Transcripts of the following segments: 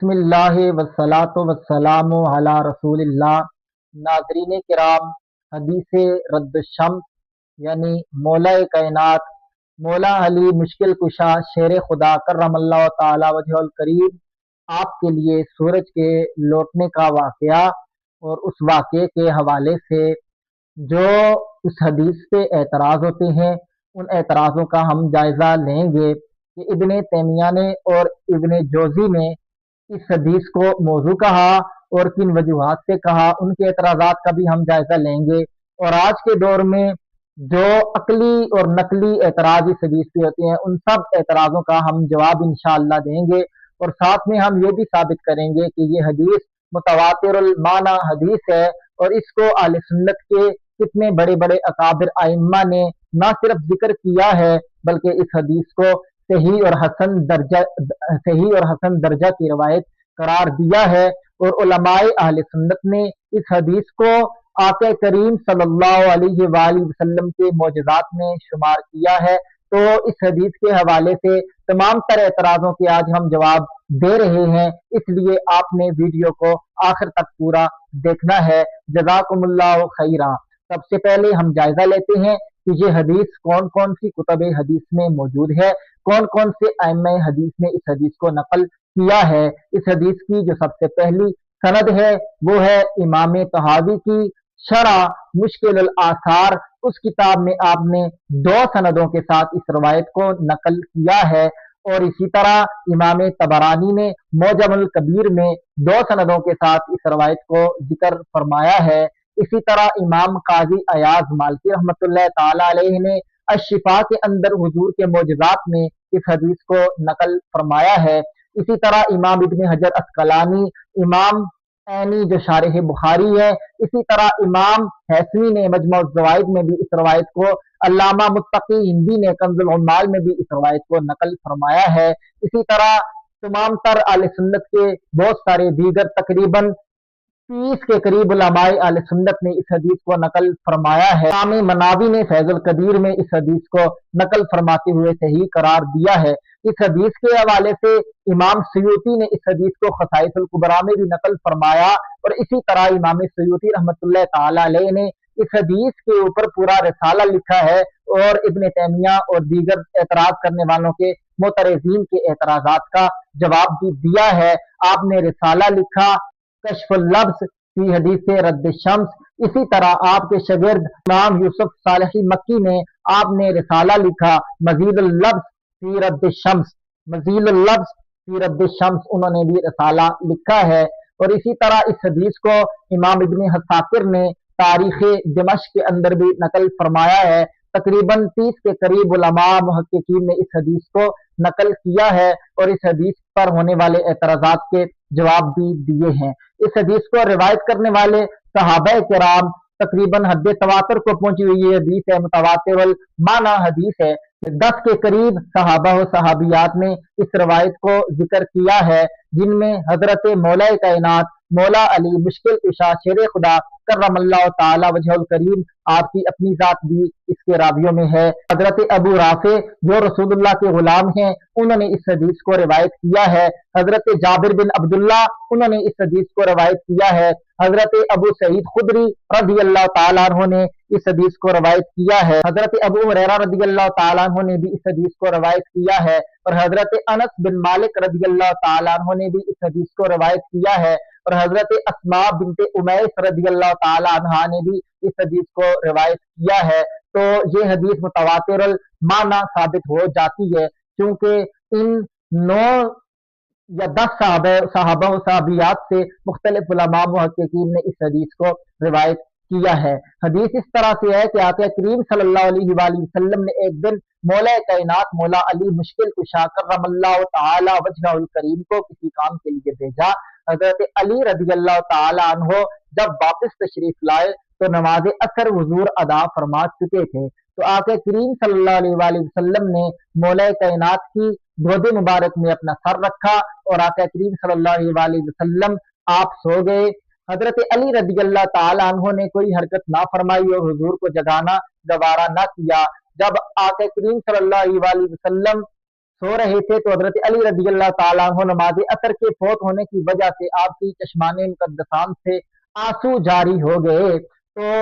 بسم اللہ والصلاۃ والسلام علی رسول اللہ۔ ناظرین کرام، حدیث رد الشمس یعنی مولا کائنات مولا علی مشکل کشا شیر خدا کرم اللہ تعالی وجہ الکریم آپ کے لیے سورج کے لوٹنے کا واقعہ اور اس واقعے کے حوالے سے جو اس حدیث پہ اعتراض ہوتے ہیں ان اعتراضوں کا ہم جائزہ لیں گے کہ ابن تیمیہ نے اور ابن جوزی نے اس حدیث کو موضوع کہا اور کن وجوہات سے کہا، ان کے اعتراضات کا بھی ہم جائزہ لیں گے۔ اور آج کے دور میں جو عقلی اور نقلی اعتراض اس حدیث پہ ہوتے ہیں ان سب اعتراضوں کا ہم جواب انشاءاللہ دیں گے، اور ساتھ میں ہم یہ بھی ثابت کریں گے کہ یہ حدیث متواتر المعنی حدیث ہے، اور اس کو اہل سنت کے کتنے بڑے بڑے اکابر ائمہ نے نہ صرف ذکر کیا ہے بلکہ اس حدیث کو صحیح اور حسن درجہ کی روایت قرار دیا ہے، اور علماء اہل سنت نے اس حدیث کو آقا کریم صلی اللہ علیہ وآلہ وسلم کے معجزات میں شمار کیا ہے۔ تو اس حدیث کے حوالے سے تمام تر اعتراضوں کے آج ہم جواب دے رہے ہیں، اس لیے آپ نے ویڈیو کو آخر تک پورا دیکھنا ہے۔ جزاکم اللہ خیرہ۔ سب سے پہلے ہم جائزہ لیتے ہیں کہ یہ حدیث کون کون سی کتب حدیث میں موجود ہے، کون کون سے ائمہ حدیث نے اس حدیث کو نقل کیا ہے۔ اس حدیث کی جو سب سے پہلی سند ہے وہ ہے امام طحاوی کی شرح مشکل الآثار، اس کتاب میں آپ نے دو سندوں کے ساتھ اس روایت کو نقل کیا ہے، اور اسی طرح امام طبرانی نے معجم الکبیر میں دو سندوں کے ساتھ اس روایت کو ذکر فرمایا ہے۔ اسی طرح امام قاضی ایاز مالکی رحمۃ اللہ تعالی علیہ نے الشفاء کے اندر حضور کے معجزات میں اس حدیث کو نقل فرمایا ہے۔ اسی طرح امام ابن حجر عسقلانی، امام عینی جو شارح بخاری ہے، اسی طرح امام حیثمی نے مجمع الزوائد میں بھی اس روایت کو، علامہ متقی ہندی نے کنز العمال میں بھی اس روایت کو نقل فرمایا ہے۔ اسی طرح تمام تر اہل سنت کے بہت سارے دیگر تقریباً 30 کے قریب علماء اہل سنت نے اس حدیث کو نقل فرمایا ہے۔ امام مناوی نے فیض القدیر میں اس حدیث کو نقل فرماتے ہوئے صحیح قرار دیا ہے۔ اس حدیث کے حوالے سے امام سیوطی نے اس حدیث کو خصائص الکبریٰ میں بھی نقل فرمایا، اور اسی طرح امام سیوطی رحمۃ اللہ تعالی علیہ نے اس حدیث کے اوپر پورا رسالہ لکھا ہے، اور ابن تیمیہ اور دیگر اعتراض کرنے والوں کے معترضین کے اعتراضات کا جواب بھی دیا ہے۔ آپ نے رسالہ لکھا کشف اللبس فی حدیث رد الشمس۔ اسی طرح آپ کے شاگرد امام یوسف صالحی مکی نے آپ نے رسالہ لکھا مزید اللبس فی رد الشمس، مزید اللبس فی رد الشمس، انہوں نے بھی رسالہ لکھا ہے۔ اور اسی طرح اس حدیث کو امام ابن حساکر نے تاریخ دمشق کے اندر بھی نقل فرمایا ہے۔ تقریباً 30 کے قریب علماء محققین نے اس حدیث کو نقل کیا ہے، اور اس حدیث پر ہونے والے اعتراضات کے جواب بھی دیے ہیں۔ اس حدیث کو روایت کرنے والے صحابہ کرام تقریباً حد تواتر کو پہنچی ہوئی یہ حدیث ہے، متواتر المعنی حدیث ہے۔ 10 کے قریب صحابہ و صحابیات نے اس روایت کو ذکر کیا ہے، جن میں حضرت مولا کائنات مولا علی مشکل کشا شیر خدا کرم اللہ تعالی وجہ الکریم آپ کی اپنی ذات بھی اس کے راویوں میں ہے۔ حضرت ابو رافع جو رسول اللہ کے غلام ہیں انہوں نے اس حدیث کو روایت کیا ہے۔ حضرت جابر بن عبداللہ انہوں نے اس حدیث کو روایت کیا ہے۔ حضرت ابو سعید خدری رضی اللہ تعالیٰ عنہ نے اس حدیث کو روایت کیا ہے۔ حضرت ابو ہریرہ رضی اللہ تعالیٰ عنہ نے بھی اس حدیث کو روایت کیا ہے، اور حضرت انس بن مالک رضی اللہ تعالیٰ عنہ نے بھی اس حدیث کو روایت کیا ہے، اور حضرت اسماء بنت امیس رضی اللہ تعالیٰ عنہا نے بھی اس حدیث کو روایت کیا ہے۔ تو یہ حدیث متواتر المعنی ثابت ہو جاتی ہے، کیونکہ ان 9 یا 10 صحابہ و صحابیات سے مختلف علماء محققین نے اس حدیث کو روایت کیا ہے۔ حدیث اس طرح سے ہے کہ آقا کریم صلی اللہ علیہ وآلہ وسلم نے ایک دن مولا کائنات مولا علی مشکل کشا کرم اللہ تعالی وجہ الکریم کو کسی کام کے لیے بھیجا۔ حضرت علی رضی اللہ تعالی عنہ جب واپس تشریف لائے تو نماز عصر حضور ادا فرما چکے تھے، تو آقا کریم صلی اللہ علیہ وآلہ وسلم نے مولا کائنات کی گود مبارک میں اپنا سر رکھا، اور آقا کریم صلی اللہ علیہ وآلہ وسلم آپ سو گئے۔ حضرت علی رضی اللہ تعالی عنہ نے کوئی حرکت نہ فرمائی اور حضور کو جگانا گوارا نہ کیا۔ جب آقا کریم صلی اللہ علیہ وآلہ وسلم सो रहे थे तो हजरत अली रजी अल्लाह ताला अन्हु नमाज असर के फौत होने की वजह से आपकी चश्माने मुकद्दसान से आंसू जारी हो गए। तो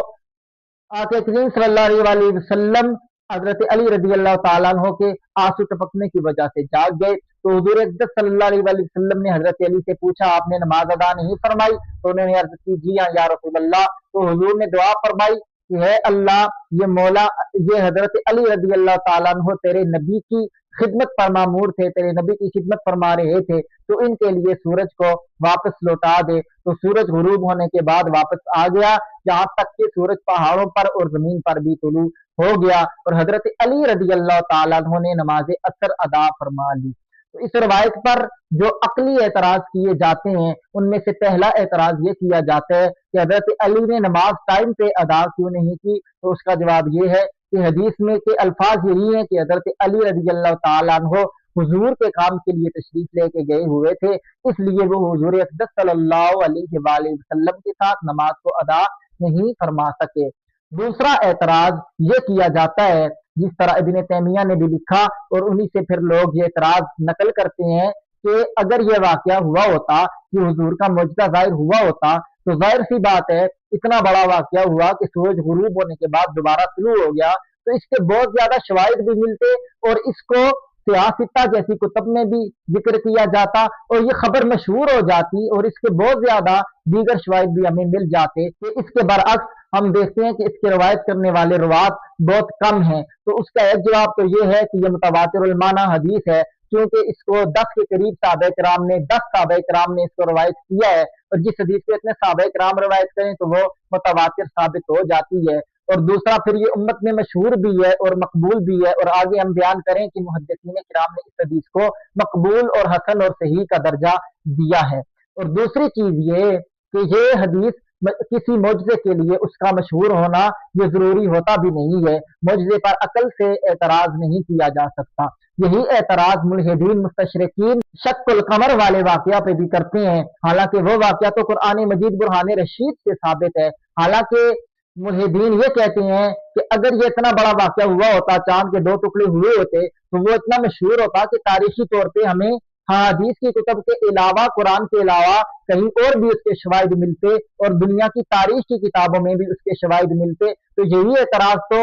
आके करीम सल्लल्लाहु अलैहि वसल्लम हजरत अली रजी अल्लाह ताला अन्हु के आंसू टपकने की वजह से जाग गए। तो हुजूर अक़दस सल्लल्लाहु अलैहि वसल्लम ने हजरत अली से पूछा, आपने नमाज अदा नहीं फरमाई? तो उन्होंने अर्ज की, जी हाँ या रसूल अल्लाह। तो हुजूर ने दुआ फरमाई कि है अल्लाह, ये मौला, ये हजरत अली रजी अल्लाह ताला अन्हु तेरे नबी की खिदमत पर मामूर थे, तेरे नबी की खिदमत फरमा रहे थे, तो इनके लिए सूरज को वापस लौटा दे। तो सूरज गुरूब होने के बाद वापस आ गया, यहाँ तक कि सूरज पहाड़ों पर और जमीन पर भी तुलू हो गया और हजरत अली रजी अल्लाह ताला अन्हु ने नमाज असर अदा फरमा ली। तो इस रवायत पर जो अकली एतराज किए जाते हैं, उनमें से पहला एतराज ये किया जाता है कि हजरत अली ने नमाज टाइम पे अदा क्यों नहीं की। तो उसका जवाब ये है कि हदीस में के अल्फाज यही है कि हजरत अली रजी अल्लाह ताला अन्हु हुजूर के काम के लिए तशरीफ लेके गए हुए थे, इसलिए वो हुजूर अक़दस सल्लल्लाहु अलैहि वसल्लम के साथ नमाज को अदा नहीं फरमा सके। दूसरा एतराज ये किया जाता है, जिस तरह इब्न तैमिया ने भी लिखा और उन्हीं से फिर लोग ये एतराज नकल करते हैं कि अगर ये वाकया हुआ होता कि हुजूर का मुजज़ा ज़ाहिर हुआ होता, तो जाहिर सी बात है इतना बड़ा वाकया हुआ कि सूरज गुरूब होने के बाद दोबारा शुरू हो गया, तो इसके बहुत ज्यादा शवाहिद भी मिलते और इसको सियासिता जैसी कुतुब में भी जिक्र किया जाता और ये खबर मशहूर हो जाती और इसके बहुत ज्यादा दीगर शवाहिद भी हमें मिल जाते। कि इसके बरअक्स हम देखते हैं कि इसकी रवायत करने वाले रुवात बहुत कम हैं। तो उसका एक जवाब तो ये है कि यह मुतवातिरुल माना हदीस है, क्योंकि इसको 10 के करीब साहबा किराम ने 10 साहबा किराम ने इसको रवायत किया है और जिस हदीस को इतने साहबा किराम रवायत करें तो वो मुतवातिर साबित हो जाती है। और दूसरा फिर ये उम्मत में मशहूर भी है और मकबूल भी है और आगे हम बयान करें कि मुहद्दिसीन किराम ने इस हदीस को मकबूल और हसन और सही का दर्जा दिया है। और दूसरी चीज ये कि ये हदीस किसी मोजज़े के लिए उसका मशहूर होना ये जरूरी होता भी नहीं है। मोजज़े पर अकल से एतराज नहीं किया जा सकता। यही एतराज मुल्हिदीन मुस्तशरिकीन शक्कुल कमर वाले वाकया पे भी करते हैं, हालांकि वो वाकया तो कुरान मजीद बुरहान रशीद से साबित है। हालांकि मुल्हिदीन ये कहते हैं कि अगर ये इतना बड़ा वाकया हुआ होता, चांद के 2 टुकड़े हुए होते, तो वो इतना मशहूर होता कि तारीखी तौर पे हमें हदीस की कुतुब के अलावा, कुरान के अलावा कहीं और भी उसके शवाहिद मिलते और दुनिया की तारीख की किताबों में भी उसके शवाहिद मिलते। तो यही एतराज तो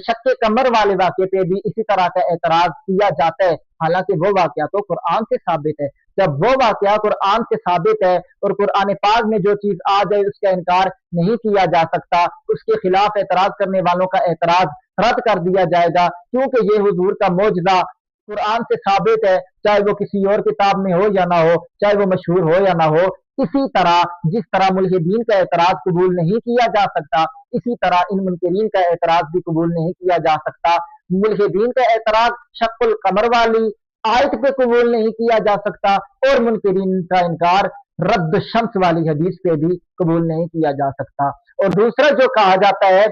शक्के कमर वाले वाक़े पे भी इसी तरह का एतराज किया जाता है, हालांकि वो वाकया तो कुरान से साबित है। जब वो वाकया कुरान से साबित है और कुरान पाक में जो चीज आ जाए उसका इनकार नहीं किया जा सकता, उसके खिलाफ एतराज करने वालों का एतराज रद्द कर दिया जाएगा, क्योंकि ये हुजूर का मौजज़ा कुरान से साबित है, चाहे वो किसी और किताब में हो या ना हो, चाहे वो मशहूर हो या ना हो। इसी तरह जिस तरह मुल्हिदीन का एतराज कबूल नहीं किया जा सकता, इसी तरह इन मुनकरीन का एतराज भी कबूल नहीं किया जा सकता। मुल्हिदीन का एतराज शक्कुल कमर वाली आयत पे कबूल नहीं किया जा सकता और मुनकरीन का इनकार रद्द शम्स वाली हदीस पे भी कबूल नहीं किया जा सकता। और दूसरा जो कहा जाता है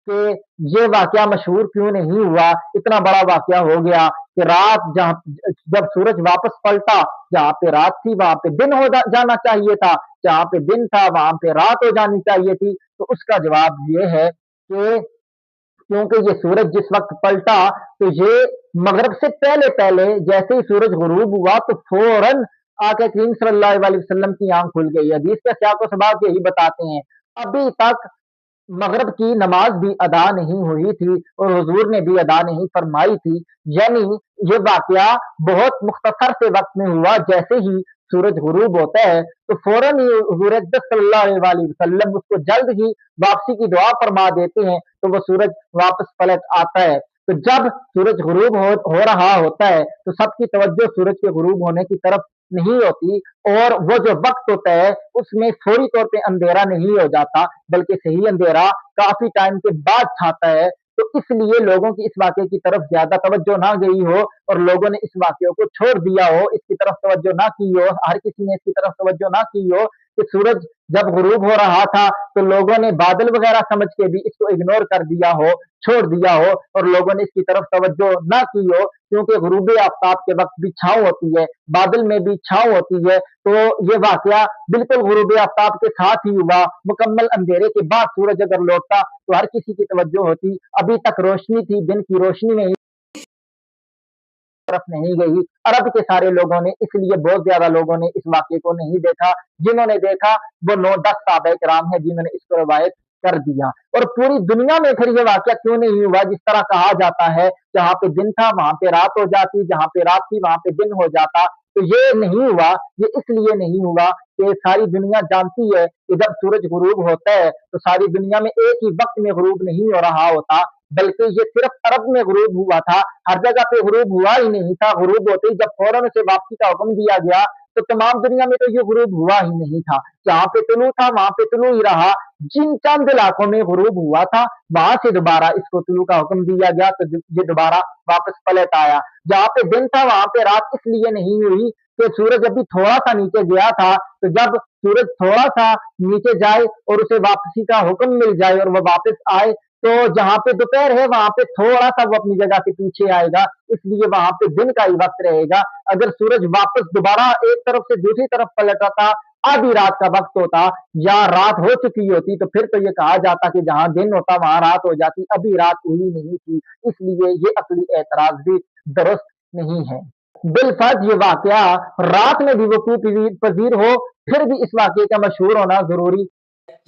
कि ये वाकया मशहूर क्यों नहीं हुआ, इतना बड़ा वाकया हो गया कि रात जहाँ जब सूरज वापस पलटा, जहाँ पे रात थी वहां पे दिन हो जाना चाहिए था, जहाँ पे दिन था वहां पे रात हो जानी चाहिए थी। तो उसका जवाब ये है कि क्योंकि ये सूरज जिस वक्त पलटा तो ये मगरब से पहले पहले जैसे ही सूरज गुरूब हुआ तो फौरन आके करीम सल्लल्लाहु अलैहि वसल्लम की आंख खुल गई। हदीस का सियाक व सबाक यही बताते हैं। अभी तक मगरब की नमाज भी अदा नहीं हुई थी और हुजूर ने भी अदा नहीं फरमाई थी, यानी ये वाकया बहुत मुख्तसर से वक्त में हुआ। जैसे ही सूरज गुरूब होता है तो फौरन ही हुजूर अक़दस सल्लल्लाहु अलैहि वसल्लम उसको जल्द ही वापसी की दुआ फरमा देते हैं, तो वो सूरज वापस पलट आता है। तो जब सूरज गुरूब हो रहा होता है तो सबकी तवज्जो सूरज के गुरूब होने की तरफ नहीं होती और वो जो वक्त होता है उसमें फौरी तौर पे अंधेरा नहीं हो जाता, बल्कि सही अंधेरा काफी टाइम के बाद छाता है। तो इसलिए लोगों की इस वाक़े की तरफ ज्यादा तवज्जो ना गई हो और लोगों ने इस वाक़े को छोड़ दिया हो, इसकी तरफ तवज्जो ना की हो, हर किसी ने इसकी तरफ तवज्जो ना की हो कि सूरज जब गुरूब हो रहा था तो लोगों ने बादल वगैरह समझ के भी इसको इग्नोर कर दिया हो, छोड़ दिया हो और लोगों ने इसकी तरफ तवज्जो ना की हो, क्योंकि गुरूब आफ्ताब के वक्त भी छाँव होती है, बादल में भी छाँव होती है। तो ये वाकया बिल्कुल गुरूब आफ्ताब के साथ ही हुआ। मुकम्मल अंधेरे के बाद सूरज अगर लौटता तो हर किसी की तवज्जो होती, अभी तक रोशनी थी, दिन की रोशनी में ही तरफ नहीं गई। अरब के सारे लोगों ने, इसलिए बहुत ज्यादा लोगों ने इस वाक्य को नहीं देखा। जिन्होंने देखा वो 9-10 सहाबा किराम है जिन्होंने इसको रवायत कर दिया। और पूरी दुनिया में फिर ये वाक्य क्यों नहीं हुआ? जिस तरह कहा जाता है जहाँ पे दिन था वहां पे रात हो जाती, जहाँ पे रात थी वहां पे दिन हो जाता। तो ये नहीं हुआ, ये इसलिए नहीं हुआ कि सारी दुनिया जानती है कि जब सूरज गुरूब होता है तो सारी दुनिया में एक ही वक्त में गुरूब नहीं हो रहा होता, बल्कि ये सिर्फ अरब में गुरूब हुआ था, हर जगह पे गुरूब हुआ ही नहीं था। गुरूब होते ही जब फौरन उसे वापसी का हुक्म दिया गया तो तमाम दुनिया में तो ये गुरूब हुआ ही नहीं था। जहाँ पे तुलू था वहां पे तुलू ही रहा। जिन चंद इलाकों में गुरूब हुआ था वहां से दोबारा इसको तुलू का हुक्म दिया गया तो ये दोबारा वापस पलट आया। जहाँ पे दिन था वहां पे रात इसलिए नहीं हुई कि सूरज अभी थोड़ा सा नीचे गया था। तो जब सूरज थोड़ा सा नीचे जाए और उसे वापसी का हुक्म मिल जाए और वह वापस आए तो जहां पे दोपहर है वहां पे थोड़ा सा वो अपनी जगह से पीछे आएगा, इसलिए वहां पे दिन का ही वक्त रहेगा। अगर सूरज वापस दोबारा एक तरफ से दूसरी तरफ पलटता, आधी रात का वक्त होता या रात हो चुकी होती, तो फिर तो ये कहा जाता कि जहां दिन होता वहां रात हो जाती। अभी रात हुई नहीं थी, इसलिए ये अकली एतराज भी दुरुस्त नहीं है। बिलफर्ज ये वाकया रात में भी वकूफ पजीर हो, फिर भी इस वाकये का मशहूर होना जरूरी,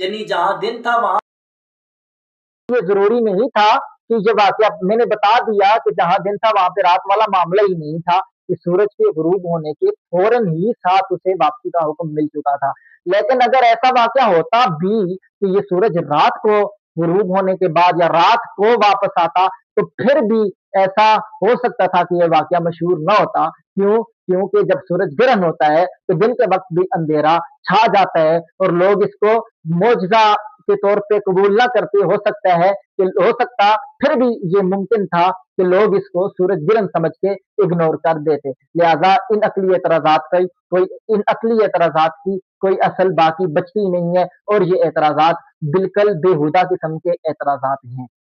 यानी जहां दिन था वहां ये जरूरी नहीं था कि ये वाकया मैंने बता दिया कि जहां दिन था वहां पे रात वाला मामला ही नहीं था कि सूरज के गुरूब होने के फौरन ही साथ उसे वापसी का हुक्म मिल चुका था। लेकिन अगर ऐसा वाकया होता भी कि ये सूरज रात को गुरूब होने के बाद या रात को वापस आता तो फिर भी ऐसा हो सकता था कि यह वाकया मशहूर न होता। क्यों? क्योंकि जब सूरज ग्रहण होता है तो दिन के वक्त भी अंधेरा छा जाता है और लोग इसको मौजजा के तौर पे कबूल ना करते। हो सकता फिर भी ये मुमकिन था कि लोग इसको सूरज गिरन समझ के इग्नोर कर देते। लिहाजा इन अकली एतराजात की कोई असल बाकी बचती नहीं है और ये एतराजात बिल्कुल बेहुदा किस्म के एतराजात हैं।